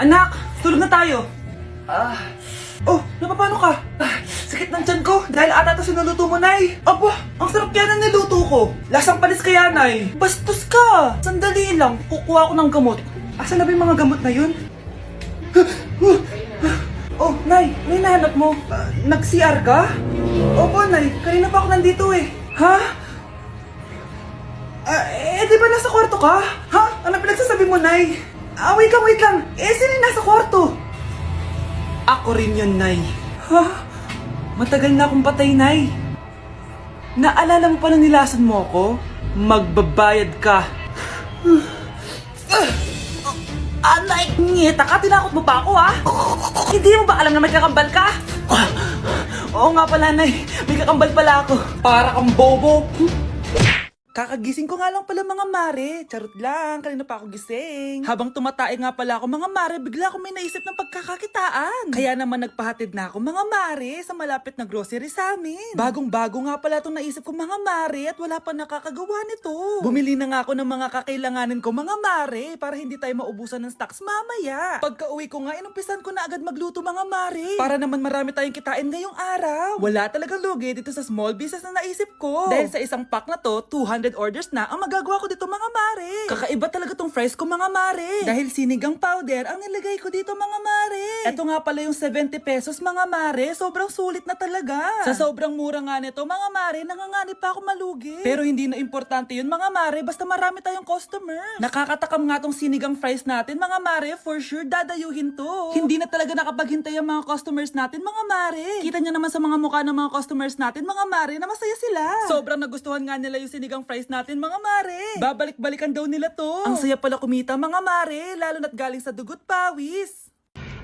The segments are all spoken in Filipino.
Anak, tulog na tayo. Oh, napapano ka? Sakit ng tiyan ko dahil ata ito sinuluto mo, Nay. Aba, ang sarap kaya ng niluto ko. Lasang panis kaya, Nay. Bastos ka. Sandali lang, kukuha ko ng gamot. Asan na ba yung mga gamot na yun? Oh, Nay, ano yung nahanap mo? Nag-CR ka? Opo, Nay, kanina pa ako nandito eh. Ha? Di ba nasa kwarto ka? Ha? Ano pinagsasabi mo, Nay? Wait lang. Sino yung nasa kwarto? Ako rin yun, Nay. Ha? Matagal na akong patay, Nay. Naalala mo pa na nilasan mo ako? Magbabayad ka. Nay, ngita ka, tinakot mo pa ako, ha? Hindi mo ba alam na may kakambal ka? Oo nga pala, Nay. May kakambal pala ako. Para kang bobo. Kakagising ko nga lang pala mga mare. Charot lang, kanina pa ako gising. Habang tumatae nga pala ako mga mare, bigla ako may naisip ng pagkakakitaan. Kaya naman nagpahatid na ako mga mare sa malapit na grocery sa amin. Bagong-bago nga pala itong naisip ko mga mare at wala pa nakakagawa nito. Bumili na nga ako ng mga kakailanganin ko mga mare para hindi tayo maubusan ng stocks mamaya. Pagka uwi ko nga, inumpisan ko na agad magluto mga mare. Para naman marami tayong kitain ngayong araw. Wala talagang lugi dito sa small business na naisip ko. Dahil sa isang pack na to, 200 orders na ang magagawa ko dito mga mare. Kakaiba talaga tong fries ko mga mare. Dahil sinigang powder ang nilagay ko dito mga mare. Ito nga pala yung 70 pesos mga mare. Sobrang sulit na talaga. Sa sobrang mura nga nito mga mare, nanganganib pa ako malugi. Pero hindi na importante yun mga mare, basta marami tayong customers. Nakakatakam nga tong sinigang fries natin mga mare, for sure dadayuhin to. Hindi na talaga nakapaghintay ang mga customers natin mga mare. Kita niyo naman sa mga mukha ng mga customers natin mga mare na masaya sila. Sobrang nagustuhan nga nila yung sinigang fries natin mga mare. Babalik-balikan daw nila to. Ang saya pala kumita mga mare, lalo na't galing sa dugot pawis.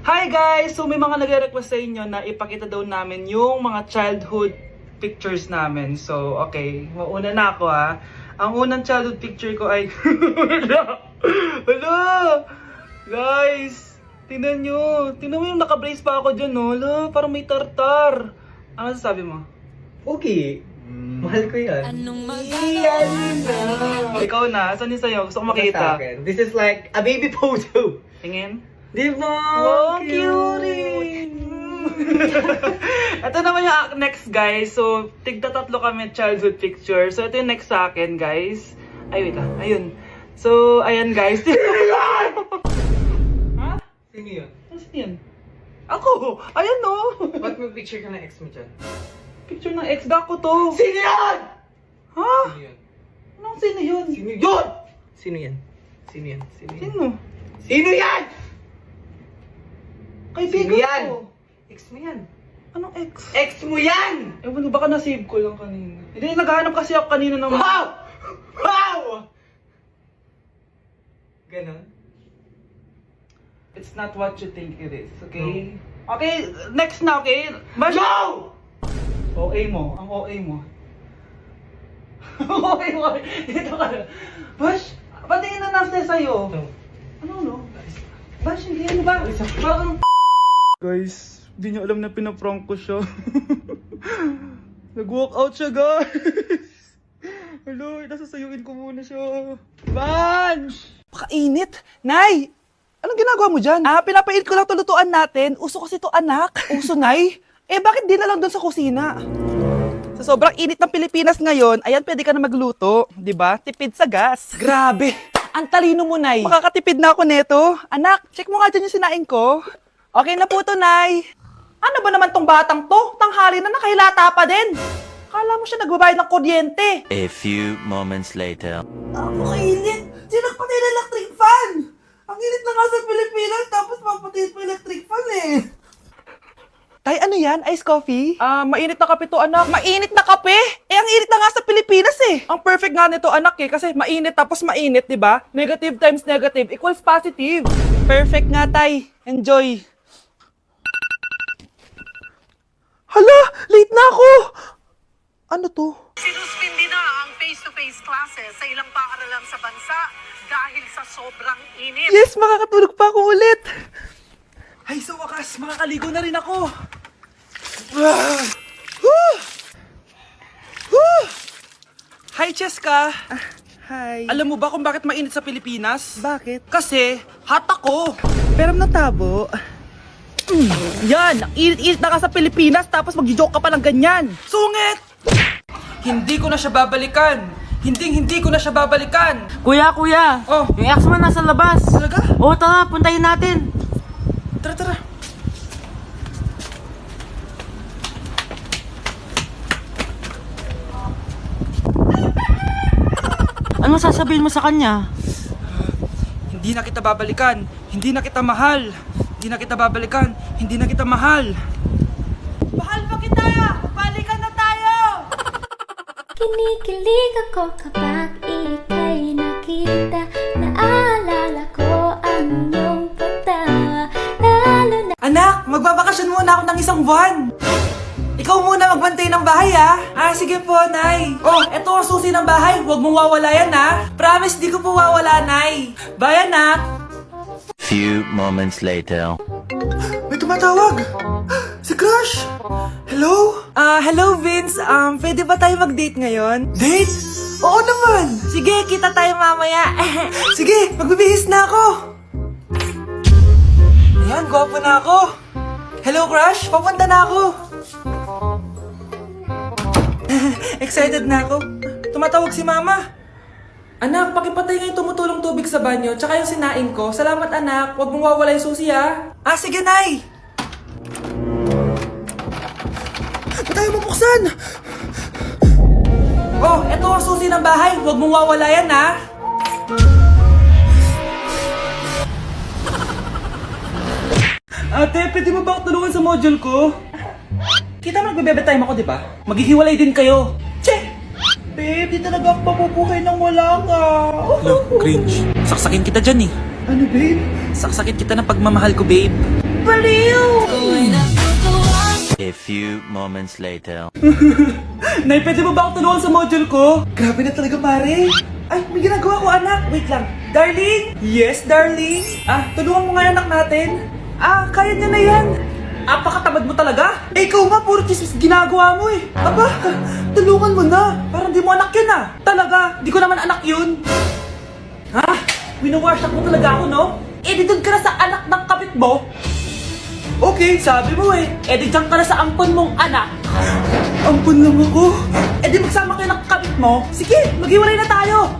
Hi guys! So may mga nagre-request sa inyo na ipakita daw namin yung mga childhood pictures namin. So okay, mauna na ako ha. Ang unang childhood picture ko ay... Hala! Guys! Tingnan nyo. Tingnan mo yung naka-brace pa ako dyan, no? Hala, parang may tartar. Ano sasabi mo? Okay. Mahal ko yan. Ikaw na, saan yung sa'yo? Gusto ko makita. This is like a baby photo. Tingin. Di ba? Oh, cute! Ito naman yung next, guys. So, tigta-tatlo kami childhood picture. So, ito yung next sa akin, guys. Ay, wait lang. Ayun. So, ayan, guys. Ha? Sino yun? Ano yun? Ako! Ayan, no! Ba't may picture ka ng ex mo dyan? Picture ng ex-da ko to. Sino yan? Ha? Sino yun? Anong sino yun? Sino yun? Sino yan? Sino yan? Sino yan? Sino? Sino yan? Kaibigan Sino yan? ko. Ex mo yan. Anong ex? Ex mo yan! Ewan ko, baka na-save ko lang kanina. Hindi, naghahanap kasi ako kanina ng... Wow! Wow! Ganon? It's not what you think it is, okay? Okay, next na, okay? Bash! No! OA mo, ang OA mo. OA mo, dito ka. Bash, patingin na nasa sa'yo. No. Ano, no? Bash, hindi ano ba? Parang... Guys, hindi niyo alam na pinaprank ko siya. Nag-walk out siya, guys. Hello, nasasayuin ko muna siya. Bansh! Pakainit! Nay! Anong ginagawa mo dyan? Pinapainit ko lang ito lutuan natin. Uso kasi ito, anak. Uso, Nay? Bakit di na lang doon sa kusina? Sa sobrang init ng Pilipinas ngayon, ayan, pwede ka na magluto. Di ba? Tipid sa gas. Grabe! Ang talino mo, Nay. Makakatipid na ako neto. Anak, check mo nga dyan yung sinaing ko. Okay na po to, Nay. Ano ba naman tong batang to? Tanghali na nakahilata pa din. Akala mo siya nagbabayad ng kuryente. A few moments later. Napakainit! Sinakpatay na electric fan! Ang init na nga sa Pilipinas, tapos papatay pa electric fan eh. Tay, ano yan? Ice coffee? Mainit na kape to, anak. Mainit na kape? Ang init na nga sa Pilipinas eh. Ang perfect nga nito, anak eh. Kasi mainit tapos mainit, di ba? Negative times negative equals positive. Perfect nga, Tay. Enjoy. Hala! Late na ako! Ano to? Sinuspindi na ang face-to-face classes sa ilang paaralan sa bansa dahil sa sobrang init. Yes! Makakatulog pa ako ulit! Ay, sa wakas, makakaligo na rin ako! Hi, Cheska! Hi. Alam mo ba kung bakit mainit sa Pilipinas? Bakit? Kasi, hot ako! Pero natabo. Yan, ang init-init na ka sa Pilipinas tapos magjo-joke ka pa ng ganyan. Sungit! Hindi ko na siya babalikan. Hindi ko na siya babalikan. Kuya! Oh. Yung ex mo nasa labas! Talaga? Oo, tara, puntayin natin! Tara. Ano sasabihin mo sa kanya? Hindi na kita babalikan. Hindi na kita mahal. Hindi na kita babalikan. Hindi na kita mahal. Mahal pa kita! Balikan na tayo! Kinikilig ako kapag ika'y nakita. Naalala ko ang iyong pagtawa. Lalo na Anak, magbabakasyon muna ako ng isang buwan. Ikaw muna magbantay ng bahay, ah. Sige po, Nay. Oh, eto ang susi ng bahay. Huwag mong wawala yan, ah. Promise, di ko po wawala, Nay. Bye, anak. Few moments later. May tumatawag. Si Crush. Hello? Hello, Vince. Pwede ba tayo mag-date ngayon? Date? Oo naman. Sige, kita tayo mamaya. Sige, magbibihis na ako. Ayan, gwapo na ako. Hello, Crush. Papunta na ako. Excited na ako. Tumatawag si Mama. Anak, pakipatay nga yung tumutulong tubig sa banyo, tsaka yung sinain ko. Salamat, anak. Huwag mong wawala yung susi, ha? Sige, Nay. Ba't tayo mabuksan? Oh, eto ang susi ng bahay. Huwag mong wawala yan, ha? Ate, pwede mo ba tulungan sa module ko? Kita mo nagbebebe time ako, di ba? Maghihiwalay din kayo. Che! Babe, di talaga ako papupuhay nang wala ka. Cringe. Saksakin kita dyan, eh. Ano, babe? Saksakin kita ng pagmamahal ko, babe. Baliw! A few moments later. Nay, pwede mo ba ako tulungan sa module ko? Grabe na talaga, pare. Ay, may ginagawa ko, anak. Wait lang. Darling? Yes, darling? Tulungan mo nga yung anak natin. Kaya niya na yan. Apakatamad mo talaga. Ikaw nga, puro chismis ginagawa mo eh. Aba, tulungan mo na. Parang di mo anak yun ah. Talaga, di ko naman anak yun. Ha? Winawasak mo talaga ako, no? Di doon ka na sa anak ng kapit mo. Okay, sabi mo eh. Di dyan ka na sa ampon mong anak. Ampon lang ako. Di magsama kayo ng kapit mo. Sige, maghiwalay na tayo.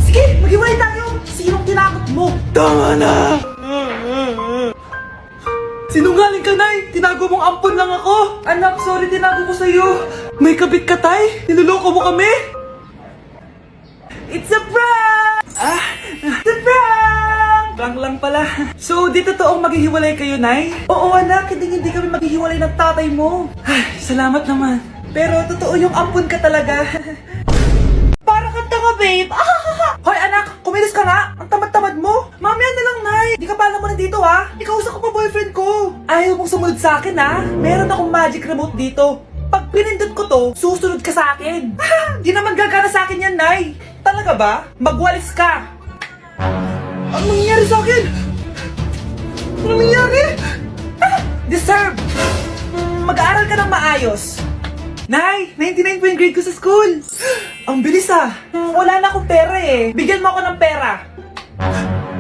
Sige, maghiwalay tayo. Sinong tinakot mo? Tama na! Sinungaling ka, Nay! Tinago mong ampon lang ako! Anak, sorry, tinago ko sa'yo! May kabit ka, Tay? Niloloko mo kami? It's a prank! It's a prank! Prank lang pala. So, di totoong maghihiwalay kayo, Nay? Oo, anak, hindi kami maghihiwalay ng tatay mo. Ay, salamat naman. Pero totoo yung ampon ka talaga. Para kang tanga, babe! Hoy, anak! Kumilos ka nga! Ang tamad-tamad mo! Mamaya na lang, Nay! Di ka pa alam mo na dito, ha? Ikausap ko pa boyfriend ko! Ayaw mong sumunod sa akin, ha? Meron akong magic remote dito. Pag pinindot ko to, susunod ka sa akin. Di naman gagana sa akin yan, Nay! Talaga ba? Magwalis ka! Ano nangyayari sa akin? Ano nangyayari? Deserve! Mag-aaral ka ng maayos. Nay, 99 po yung grade ko sa school. Ang bilis ah. Wala na akong pera eh. Bigyan mo ako ng pera.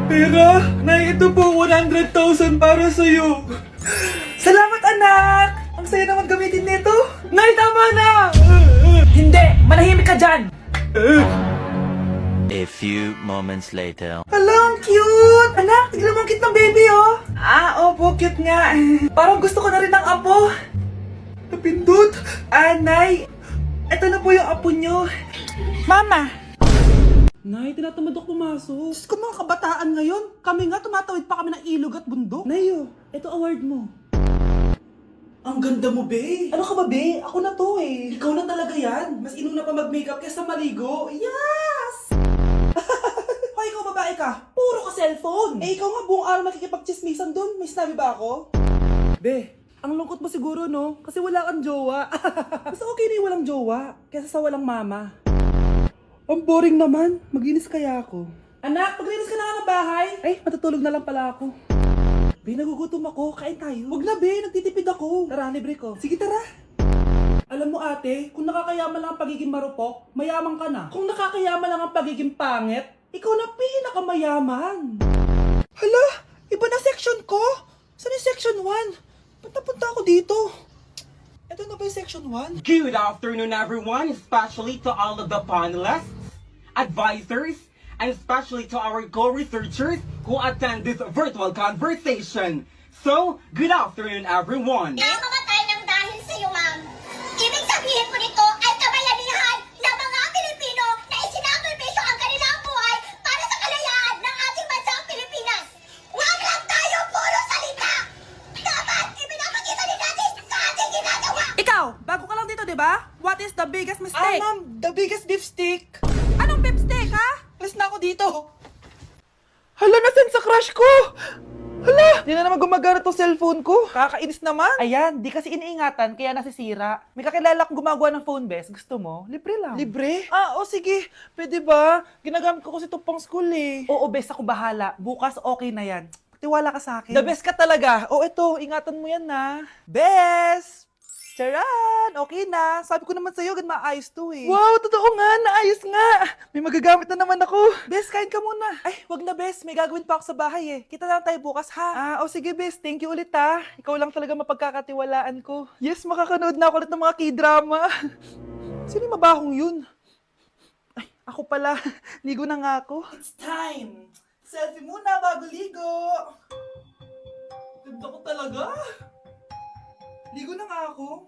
Pera? Nay, ito po 100,000 para sa'yo. Salamat, anak. Ang saya naman gamitin nito. Nay, tama na. Hindi, manahimik ka dyan. A few moments later. Hala, ang cute! Anak, tignan mo ang cute ng baby, oh! Opo, cute nga. Parang gusto ko na rin ng apo. Napindot! Nay! Ito na po yung apo nyo. Mama! Nay, tinatamad ako pumasok. Diyos ko, mga kabataan ngayon. Kami nga, tumatawid pa kami ng ilog at bundok. Nayo, ito award mo. Ang ganda mo, be. Ano ka ba, be? Ako na to, eh. Ikaw na talaga yan. Mas inuna pa mag-makeup kaysa maligo. Yes! Hoy, ikaw babae ka. Puro ka cellphone. Ikaw nga buong araw nakikipagchismisan dun. May sinabi ba ako? Be, ang lungkot mo siguro, no? Kasi wala kang jowa. Mas okay na yung walang jowa kaysa sa walang mama. Ang boring naman. Maginis kaya ako. Anak, maglinis ka na nga ng bahay. Ay, matutulog na lang pala ako. Be, nagugutom ako. Kain tayo. Huwag na, be. Nagtitipid ako. Tara, libre ko. Sige, tara. Alam mo, ate, kung nakakayaman lang ang pagiging marupok, mayaman ka na. Kung nakakayaman lang ang pagiging pangit, ikaw na pinakamayaman. Hala, Iba na section ko? Saan yung section 1? Ba't napunta ako dito? Ito na ba yung section 1? Good afternoon, everyone, especially to all of the panelists, advisors, and especially to our co-researchers who attend this virtual conversation. So, good afternoon, everyone. Namamatay ng dahil sa iyo, ma'am. Ibig sabihin po nito ay kabayanihan ng mga Pilipino na isinakripisyo ang kanilang buhay para sa kalayaan ng ating bansang Pilipinas. Huwag lang tayo puro salita! Dapat ipinapakita din natin sa ating ginagawa! Ikaw, bago ka lang dito, di ba? What is the biggest mistake? Ma'am, the biggest beef stick. Anong beef stick, ha? Alis na ako dito. Hala, nasan sa crush ko? Hala, di na naman gumagana tong cellphone ko. Kakainis naman. Ayan, di kasi iniingatan, kaya nasisira. May kakilala kong gumagawa ng phone best. Gusto mo? Libre lang. Libre? O sige. Pwede ba? Ginagamit ko kasi ito pang school eh. Oo, best, ako bahala. Bukas okay na yan. Tiwala ka sa akin. The best ka talaga. Ito, ingatan mo yan na. Best! Charan! Okay na. Sabi ko naman sa'yo, maayos to eh. Wow, totoo nga. Naayos nga. May magagamit na naman ako. Bes, kain ka muna. Ay, wag na Bes. May gagawin pa ako sa bahay eh. Kita na lang tayo bukas ha. Sige Bes. Thank you ulit ha. Ikaw lang talaga mapagkakatiwalaan ko. Yes, makakanood na ako ulit ng mga K-drama. Sino yung mabahong yun? Ay, ako pala. Ligo na nga ako. It's time. Selfie muna bago ligo. Ganda ko talaga. Ligo na nga ako.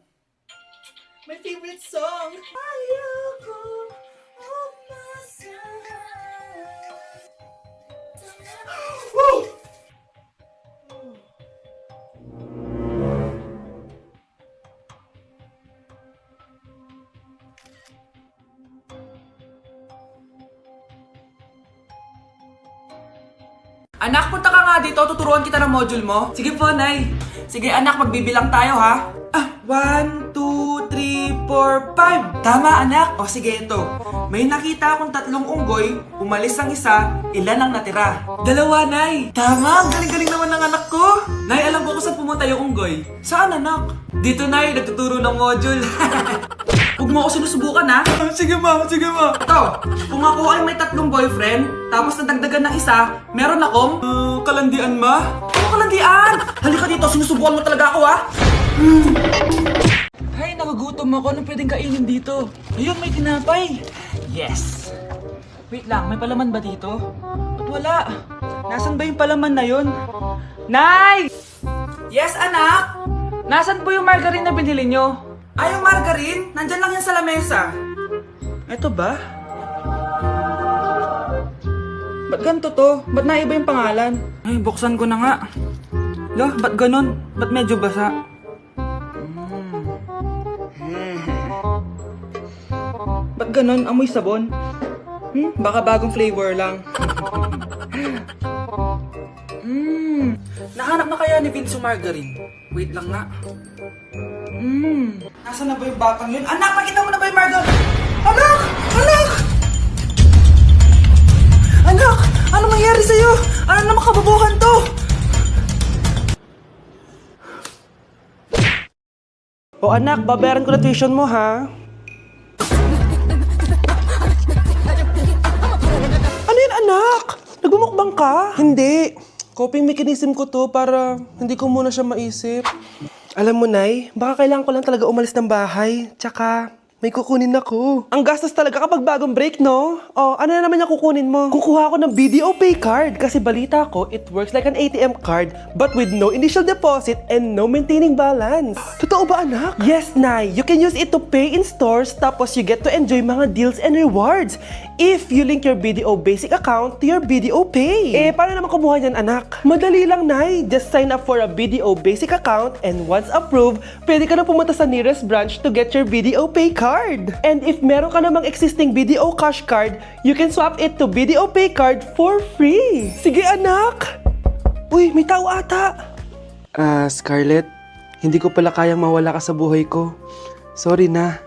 My favorite song. Ayoko Woo! Anak, punta ka nga dito. Tuturuan kita ng module mo. Sige po, Nay. Sige, anak. Magbibilang tayo, ha? 1, 2, 3, 4, 5. Tama, anak. O, sige, ito. May nakita akong 3 unggoy. Umalis ang isa. Ilan ang natira? 2, Nay. Tama. Ang galing-galing naman ng anak ko. Nay, alam ko kung saan pumunta yung unggoy. Saan, anak? Dito, Nay. Nagtuturo ng module. Huwag mo ako sinusubukan, ha? Sige, ma. Sige, ma. Ito, kung ako ay may 3 boyfriend, tapos nadagdagan ng isa, meron akong... kalandian, ma? Ano kalandian? Halika dito, sinusubukan mo talaga ako, ha? Ay, nakagutom ako. Anong pwedeng kainin dito? Ayun, may tinapay. Yes. Wait lang, may palaman ba dito? Ba't wala? Nasaan ba yung palaman na yun? Nay! Yes, anak? Nasaan po yung margarine na binili nyo? Yung margarine? Nandyan lang yan sa lamesa. Eto ba? Ba't ganito to? Ba't naiba yung pangalan? Ay, buksan ko na nga. Lo, ba't ganun? Ba't medyo basa? Ba't ganun? Amoy sabon? Baka bagong flavor lang. Nahanap na kaya ni Vince yung margarine? Wait lang nga. Nasaan na ba yung batang yun? Anak, nakita mo na ba yung margarine? Anak! Anak! Anak! Ano mangyari sa'yo? Ano naman kababuhan to? Anak, babayaran ko na tuition mo, ha? Ano yun, anak? Nagmumukbang ka? Hindi. Coping mechanism ko to para hindi ko muna siya maisip. Alam mo, Nay, baka kailangan ko lang talaga umalis ng bahay. Tsaka... may kukunin ako. Ang gastos talaga kapag bagong break, no? Ano na naman yung kukunin mo? Kukuha ako ng BDO Pay card kasi balita ko, it works like an ATM card but with no initial deposit and no maintaining balance. Totoo ba, anak? Yes, Nay. You can use it to pay in stores tapos you get to enjoy mga deals and rewards if you link your BDO Basic account to your BDO Pay. Paano naman kumuha yan, anak? Madali lang, Nay. Just sign up for a BDO Basic account and once approved, pwede ka na pumunta sa nearest branch to get your BDO Pay card. And if meron ka namang existing BDO Cash card, you can swap it to BDO Pay card for free. Sige, anak! Uy, may tao ata! Scarlett, hindi ko pala kayang mawala ka sa buhay ko. Sorry na.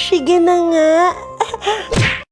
Sige na nga.